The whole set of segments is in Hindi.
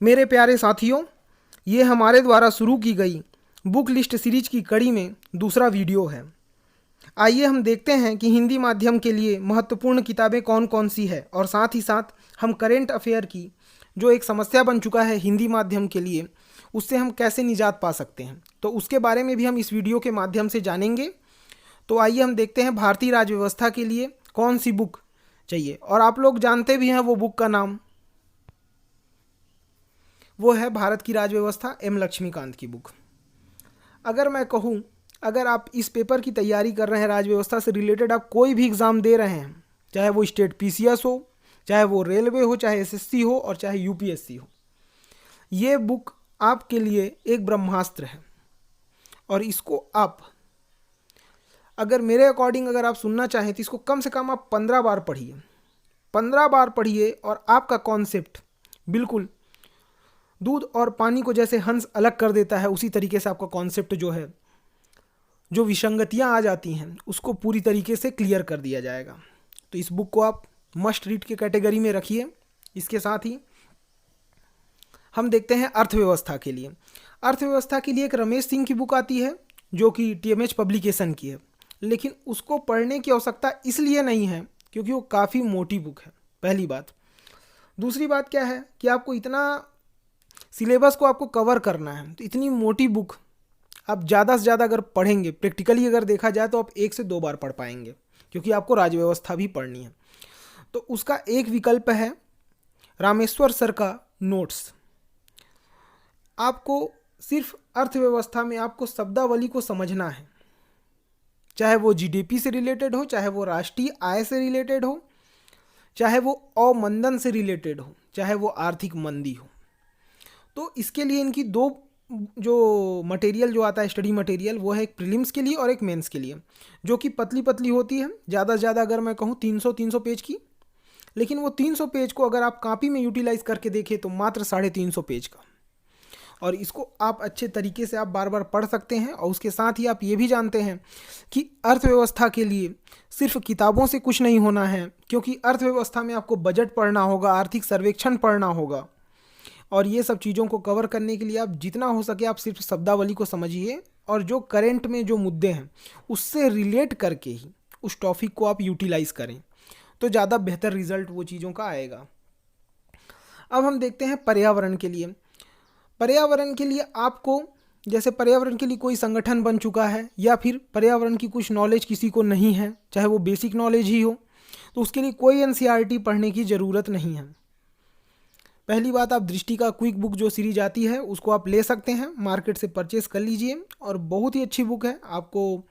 मेरे प्यारे साथियों, ये हमारे द्वारा शुरू की गई बुक लिस्ट सीरीज की कड़ी में दूसरा वीडियो है। आइए हम देखते हैं कि हिंदी माध्यम के लिए महत्वपूर्ण किताबें कौन कौन सी है और साथ ही साथ हम करेंट अफेयर की जो एक समस्या बन चुका है हिंदी माध्यम के लिए, उससे हम कैसे निजात पा सकते हैं, तो उसके बारे में भी हम इस वीडियो के माध्यम से जानेंगे। तो आइए हम देखते हैं भारतीय राज्य व्यवस्था के लिए कौन सी बुक चाहिए। और आप लोग जानते भी हैं वो बुक का नाम, वो है भारत की राज्य व्यवस्था एम लक्ष्मीकांत की बुक। अगर मैं कहूँ, अगर आप इस पेपर की तैयारी कर रहे हैं, राज्य व्यवस्था से रिलेटेड आप कोई भी एग्ज़ाम दे रहे हैं, चाहे वो स्टेट पीसीएस हो, चाहे वो रेलवे हो, चाहे एसएससी हो और चाहे यूपीएससी हो, ये बुक आपके लिए एक ब्रह्मास्त्र है। और इसको आप, अगर मेरे अकॉर्डिंग अगर आप सुनना चाहें तो इसको कम से कम आप 15 बार पढ़िए, 15 बार पढ़िए और आपका कॉन्सेप्ट बिल्कुल दूध और पानी को जैसे हंस अलग कर देता है, उसी तरीके से आपका कॉन्सेप्ट जो है, जो विसंगतियां आ जाती हैं, उसको पूरी तरीके से क्लियर कर दिया जाएगा। तो इस बुक को आप मस्ट रीड के कैटेगरी में रखिए। इसके साथ ही हम देखते हैं अर्थव्यवस्था के लिए। अर्थव्यवस्था के लिए एक रमेश सिंह की बुक आती है जो कि टीएमएच पब्लिकेशन की है, लेकिन उसको पढ़ने की आवश्यकता इसलिए नहीं है क्योंकि वो काफ़ी मोटी बुक है, पहली बात। दूसरी बात क्या है कि आपको इतना सिलेबस को आपको कवर करना है, तो इतनी मोटी बुक आप ज़्यादा से ज़्यादा अगर पढ़ेंगे, प्रैक्टिकली अगर देखा जाए तो आप 1 से 2 बार पढ़ पाएंगे, क्योंकि आपको राज्य व्यवस्था भी पढ़नी है। तो उसका एक विकल्प है रामेश्वर सर का नोट्स। आपको सिर्फ अर्थव्यवस्था में आपको शब्दावली को समझना है, चाहे वो जीडीपी से रिलेटेड हो, चाहे वो राष्ट्रीय आय से रिलेटेड हो, चाहे वो अवमंदन से रिलेटेड हो, चाहे वो आर्थिक मंदी हो। तो इसके लिए इनकी दो जो मटेरियल जो आता है, स्टडी मटेरियल, वो है एक प्रीलिम्स के लिए और एक मेंस के लिए, जो कि पतली पतली होती है, ज़्यादा से ज़्यादा अगर मैं कहूँ 300 पेज की। लेकिन वो 300 पेज को अगर आप कॉपी में यूटिलाइज करके देखें तो मात्र 350 पेज का। और इसको आप अच्छे तरीके से आप बार बार पढ़ सकते हैं। और उसके साथ ही आप ये भी जानते हैं कि अर्थव्यवस्था के लिए सिर्फ किताबों से कुछ नहीं होना है, क्योंकि अर्थव्यवस्था में आपको बजट पढ़ना होगा, आर्थिक सर्वेक्षण पढ़ना होगा। और ये सब चीज़ों को कवर करने के लिए आप जितना हो सके आप सिर्फ शब्दावली को समझिए और जो करंट में जो मुद्दे हैं उससे रिलेट करके ही उस टॉपिक को आप यूटिलाइज करें, तो ज़्यादा बेहतर रिजल्ट वो चीज़ों का आएगा। अब हम देखते हैं पर्यावरण के लिए। पर्यावरण के लिए आपको, जैसे पर्यावरण के लिए कोई संगठन बन चुका है या फिर पर्यावरण की कुछ नॉलेज किसी को नहीं है, चाहे वो बेसिक नॉलेज ही हो, तो उसके लिए कोई एनसीईआरटी पढ़ने की ज़रूरत नहीं है। पहली बात, आप दृष्टि का क्विक बुक जो सीरीज आती है उसको आप ले सकते हैं, मार्केट से परचेस कर लीजिए, और बहुत ही अच्छी बुक है। आपको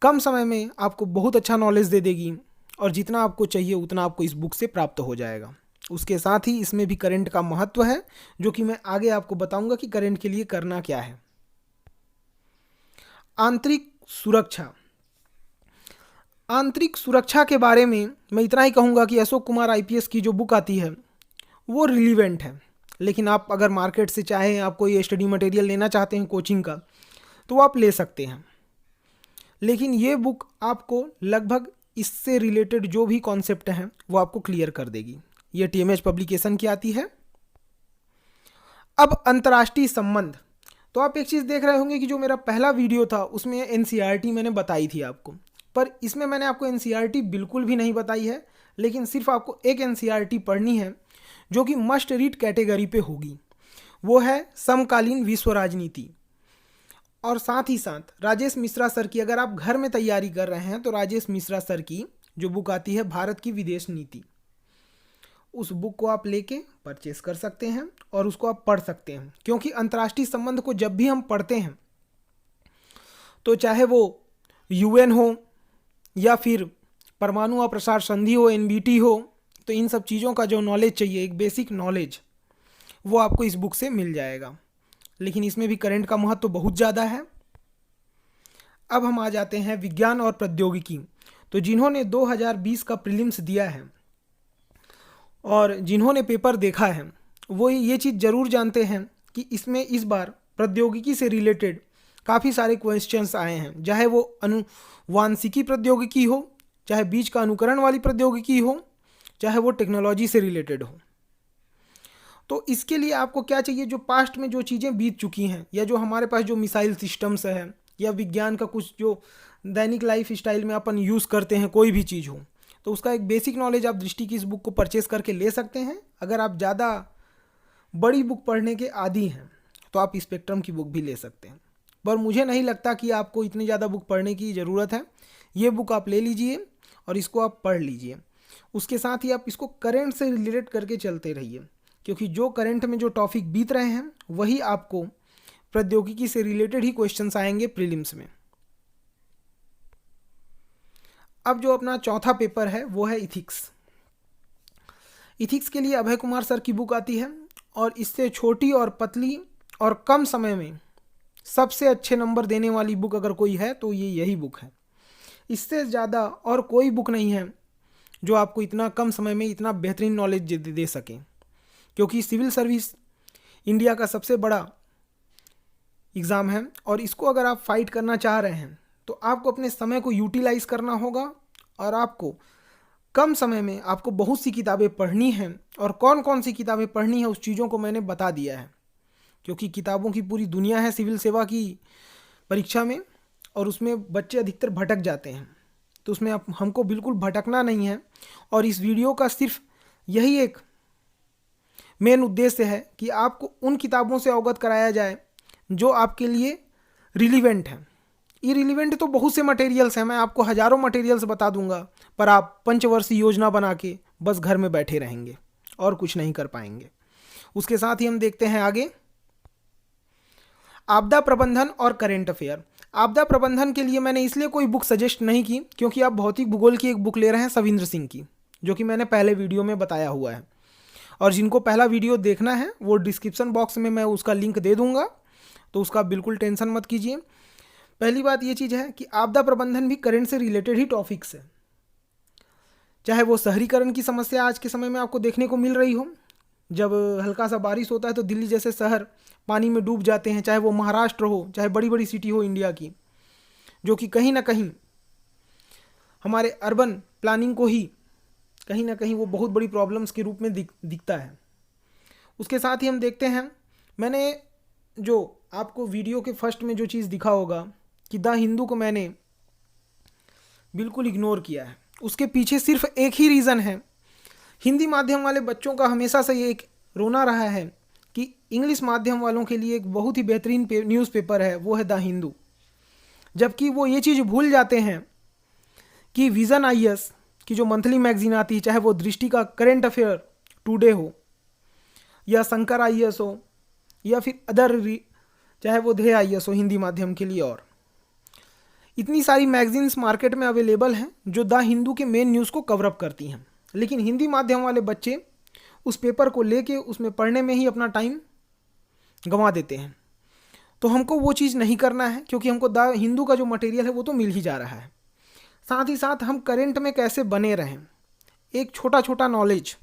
कम समय में आपको बहुत अच्छा नॉलेज दे देगी और जितना आपको चाहिए उतना आपको इस बुक से प्राप्त हो जाएगा। उसके साथ ही इसमें भी करंट का महत्व है, जो कि मैं आगे आपको बताऊंगा कि करंट के लिए करना क्या है। आंतरिक सुरक्षा। आंतरिक सुरक्षा के बारे में मैं इतना ही कहूँगा कि अशोक कुमार आईपीएस की जो बुक आती है वो रिलीवेंट है। लेकिन आप अगर मार्केट से चाहें, आप कोई स्टडी मटेरियल लेना चाहते हैं कोचिंग का, तो आप ले सकते हैं। लेकिन ये बुक आपको लगभग इससे रिलेटेड जो भी कॉन्सेप्ट हैं वो आपको क्लियर कर देगी। ये टीएमएच पब्लिकेशन की आती है। अब अंतर्राष्ट्रीय संबंध, तो आप एक चीज़ देख रहे होंगे कि जो मेरा पहला वीडियो था उसमें एनसीईआरटी मैंने बताई थी आपको, पर इसमें मैंने आपको एनसीईआरटी बिल्कुल भी नहीं बताई है। लेकिन सिर्फ आपको एक एनसीईआरटी पढ़नी है जो कि मस्ट रीड कैटेगरी पे होगी, वो है समकालीन विश्व राजनीति। और साथ ही साथ राजेश मिश्रा सर की, अगर आप घर में तैयारी कर रहे हैं तो राजेश मिश्रा सर की जो बुक आती है भारत की विदेश नीति, उस बुक को आप लेके परचेस कर सकते हैं और उसको आप पढ़ सकते हैं। क्योंकि अंतर्राष्ट्रीय संबंध को जब भी हम पढ़ते हैं, तो चाहे वो यूएन हो या फिर परमाणु अप्रसार संधि हो, एनबीटी हो, तो इन सब चीज़ों का जो नॉलेज चाहिए, एक बेसिक नॉलेज, वो आपको इस बुक से मिल जाएगा। लेकिन इसमें भी करंट का महत्व तो बहुत ज़्यादा है। अब हम आ जाते हैं विज्ञान और प्रौद्योगिकी। तो जिन्होंने 2020 का प्रीलिम्स दिया है और जिन्होंने पेपर देखा है, वो ये चीज़ ज़रूर जानते हैं कि इसमें इस बार प्रौद्योगिकी से रिलेटेड काफ़ी सारे क्वेश्चंस आए हैं, चाहे वो अनुवांशिकी प्रौद्योगिकी हो, चाहे बीज का अनुकरण वाली प्रौद्योगिकी हो, चाहे वो टेक्नोलॉजी से रिलेटेड हो। तो इसके लिए आपको क्या चाहिए, जो पास्ट में जो चीज़ें बीत चुकी हैं, या जो हमारे पास जो मिसाइल सिस्टम्स है, या विज्ञान का कुछ जो दैनिक लाइफ स्टाइल में अपन यूज़ करते हैं, कोई भी चीज़ हो, तो उसका एक बेसिक नॉलेज आप दृष्टि की इस बुक को परचेस करके ले सकते हैं। अगर आप ज़्यादा बड़ी बुक पढ़ने के आदी हैं तो आप स्पेक्ट्रम की बुक भी ले सकते हैं, पर मुझे नहीं लगता कि आपको इतनी ज़्यादा बुक पढ़ने की ज़रूरत है। ये बुक आप ले लीजिए और इसको आप पढ़ लीजिए। उसके साथ ही आप इसको करंट से रिलेट करके चलते रहिए, क्योंकि जो करंट में जो टॉपिक बीत रहे हैं वही आपको प्रौद्योगिकी से रिलेटेड ही क्वेश्चंस आएंगे प्रीलिम्स में। अब जो अपना चौथा पेपर है वो है इथिक्स। इथिक्स के लिए अभय कुमार सर की बुक आती है, और इससे छोटी और पतली और कम समय में सबसे अच्छे नंबर देने वाली बुक अगर कोई है तो ये यही बुक है। इससे ज़्यादा और कोई बुक नहीं है जो आपको इतना कम समय में इतना बेहतरीन नॉलेज दे सके, क्योंकि सिविल सर्विस इंडिया का सबसे बड़ा एग्ज़ाम है, और इसको अगर आप फाइट करना चाह रहे हैं तो आपको अपने समय को यूटिलाइज़ करना होगा, और आपको कम समय में आपको बहुत सी किताबें पढ़नी हैं। और कौन कौन सी किताबें पढ़नी है उस चीज़ों को मैंने बता दिया है, क्योंकि किताबों की पूरी दुनिया है सिविल सेवा की परीक्षा में, और उसमें बच्चे अधिकतर भटक जाते हैं। तो उसमें आप हमको बिल्कुल भटकना नहीं है, और इस वीडियो का सिर्फ यही एक मेन उद्देश्य है कि आपको उन किताबों से अवगत कराया जाए जो आपके लिए रिलीवेंट हैं। इरिलीवेंट तो बहुत से मटेरियल्स हैं, मैं आपको हज़ारों मटेरियल्स बता दूंगा, पर आप पंचवर्षीय योजना बना के बस घर में बैठे रहेंगे और कुछ नहीं कर पाएंगे। उसके साथ ही हम देखते हैं आगे आपदा प्रबंधन और करेंट अफेयर। आपदा प्रबंधन के लिए मैंने इसलिए कोई बुक सजेस्ट नहीं की क्योंकि आप भौतिक भूगोल की एक बुक ले रहे हैं सविंद्र सिंह की, जो कि मैंने पहले वीडियो में बताया हुआ है, और जिनको पहला वीडियो देखना है वो डिस्क्रिप्शन बॉक्स में मैं उसका लिंक दे दूंगा, तो उसका बिल्कुल टेंशन मत कीजिए। पहली बात ये चीज़ है कि आपदा प्रबंधन भी करंट से रिलेटेड ही टॉपिक्स है, चाहे वो शहरीकरण की समस्या आज के समय में आपको देखने को मिल रही हो, जब हल्का सा बारिश होता है तो दिल्ली जैसे शहर पानी में डूब जाते हैं, चाहे वो महाराष्ट्र हो, चाहे बड़ी बड़ी सिटी हो इंडिया की, जो कि कहीं ना कहीं हमारे अर्बन प्लानिंग को ही कहीं ना कहीं वो बहुत बड़ी प्रॉब्लम्स के रूप में दिखता है। उसके साथ ही हम देखते हैं, मैंने जो आपको वीडियो के फर्स्ट में जो चीज़ दिखा होगा कि द हिंदू को मैंने बिल्कुल इग्नोर किया है, उसके पीछे सिर्फ एक ही रीज़न है। हिंदी माध्यम वाले बच्चों का हमेशा से ये एक रोना रहा है कि इंग्लिश माध्यम वालों के लिए एक बहुत ही बेहतरीन न्यूज़पेपर है, वो है द हिंदू, जबकि वो ये चीज़ भूल जाते हैं कि विज़न आईएएस की जो मंथली मैगजीन आती है, चाहे वो दृष्टि का करेंट अफेयर टुडे हो, या शंकर आईएएस हो, या फिर अदर चाहे वो ध्येय आईएएस हो हिंदी माध्यम के लिए, और इतनी सारी मैगजीन्स मार्केट में अवेलेबल हैं जो द हिंदू के मेन न्यूज़ को कवरअप करती हैं, लेकिन हिंदी माध्यम वाले बच्चे उस पेपर को लेके उसमें पढ़ने में ही अपना टाइम गंवा देते हैं। तो हमको वो चीज़ नहीं करना है, क्योंकि हमको द हिंदू का जो मटेरियल है वो तो मिल ही जा रहा है। साथ ही साथ हम करंट में कैसे बने रहें, एक छोटा छोटा नॉलेज,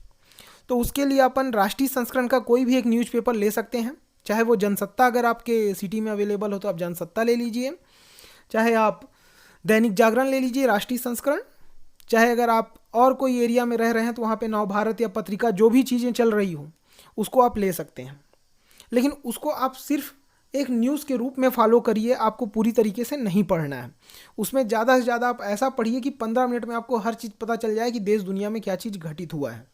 तो उसके लिए अपन राष्ट्रीय संस्करण का कोई भी एक न्यूज़पेपर ले सकते हैं, चाहे वो जनसत्ता अगर आपके सिटी में अवेलेबल हो तो आप जनसत्ता ले लीजिए, चाहे आप दैनिक जागरण ले लीजिए राष्ट्रीय संस्करण, चाहे अगर आप और कोई एरिया में रह रहे हैं तो वहाँ पे नवभारत या पत्रिका जो भी चीज़ें चल रही हो उसको आप ले सकते हैं, लेकिन उसको आप सिर्फ एक न्यूज़ के रूप में फॉलो करिए, आपको पूरी तरीके से नहीं पढ़ना है। उसमें ज़्यादा से ज़्यादा आप ऐसा पढ़िए कि 15 मिनट में आपको हर चीज़ पता चल जाए कि देश दुनिया में क्या चीज़ घटित हुआ है।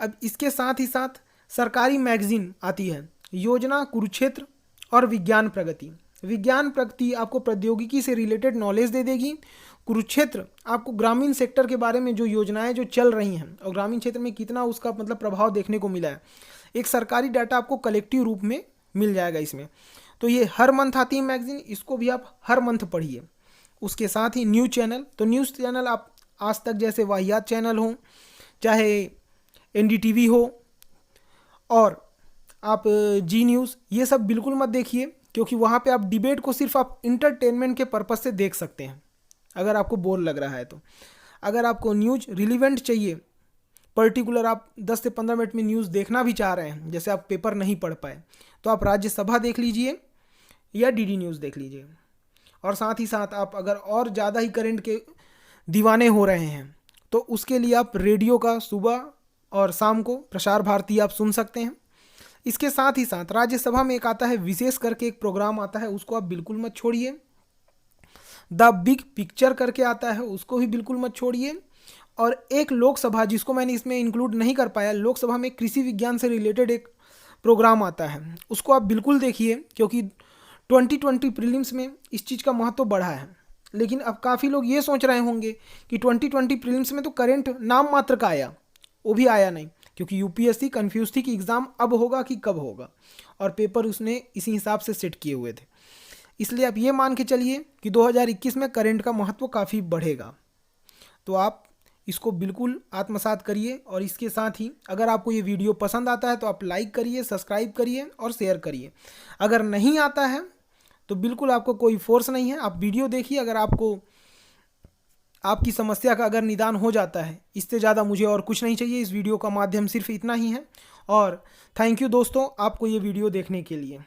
अब इसके साथ ही साथ सरकारी मैगजीन आती है योजना, कुरुक्षेत्र और विज्ञान प्रगति। विज्ञान प्रगति आपको प्रौद्योगिकी से रिलेटेड नॉलेज दे देगी, कुरुक्षेत्र आपको ग्रामीण सेक्टर के बारे में जो योजनाएं जो चल रही हैं और ग्रामीण क्षेत्र में कितना उसका मतलब प्रभाव देखने को मिला है, एक सरकारी डाटा आपको कलेक्टिव रूप में मिल जाएगा इसमें। तो ये हर मंथ आती है मैगजीन, इसको भी आप हर मंथ पढ़िए। उसके साथ ही न्यूज़ चैनल, तो न्यूज़ चैनल आप आज तक जैसे वाहियात चैनल हो, चाहे एनडीटीवी हो, और आप जी न्यूज़, ये सब बिल्कुल मत देखिए, क्योंकि वहाँ पे आप डिबेट को सिर्फ आप इंटरटेनमेंट के पर्पस से देख सकते हैं अगर आपको बोर लग रहा है तो। अगर आपको न्यूज़ रिलीवेंट चाहिए, पर्टिकुलर आप 10 से 15 मिनट में न्यूज़ देखना भी चाह रहे हैं, जैसे आप पेपर नहीं पढ़ पाए, तो आप राज्यसभा देख लीजिए या डीडी न्यूज़ देख लीजिए। और साथ ही साथ आप अगर और ज़्यादा ही करंट के दीवाने हो रहे हैं तो उसके लिए आप रेडियो का सुबह और शाम को प्रसार भारती आप सुन सकते हैं। इसके साथ ही साथ राज्यसभा में एक आता है विशेष करके एक प्रोग्राम आता है, उसको आप बिल्कुल मत छोड़िए। द बिग पिक्चर करके आता है, उसको भी बिल्कुल मत छोड़िए। और एक लोकसभा जिसको मैंने इसमें इंक्लूड नहीं कर पाया, लोकसभा में कृषि विज्ञान से रिलेटेड एक प्रोग्राम आता है, उसको आप बिल्कुल देखिए, क्योंकि 2020 प्रीलिम्स में इस चीज़ का महत्व बढ़ा है। लेकिन अब काफ़ी लोग ये सोच रहे होंगे कि 2020 प्रीलिम्स में तो करंट नाम मात्र का आया, वो भी आया नहीं, क्योंकि यूपीएससी कंफ्यूज थी कि एग्ज़ाम अब होगा कि कब होगा, और पेपर उसने इसी हिसाब से सेट किए हुए थे। इसलिए आप ये मान के चलिए कि 2021 में करंट का महत्व काफ़ी बढ़ेगा। तो आप इसको बिल्कुल आत्मसात करिए। और इसके साथ ही अगर आपको ये वीडियो पसंद आता है तो आप लाइक करिए, सब्सक्राइब करिए और शेयर करिए। अगर नहीं आता है तो बिल्कुल आपको कोई फोर्स नहीं है, आप वीडियो देखिए। अगर आपको आपकी समस्या का अगर निदान हो जाता है, इससे ज़्यादा मुझे और कुछ नहीं चाहिए। इस वीडियो का माध्यम सिर्फ इतना ही है। और थैंक यू दोस्तों, आपको ये वीडियो देखने के लिए।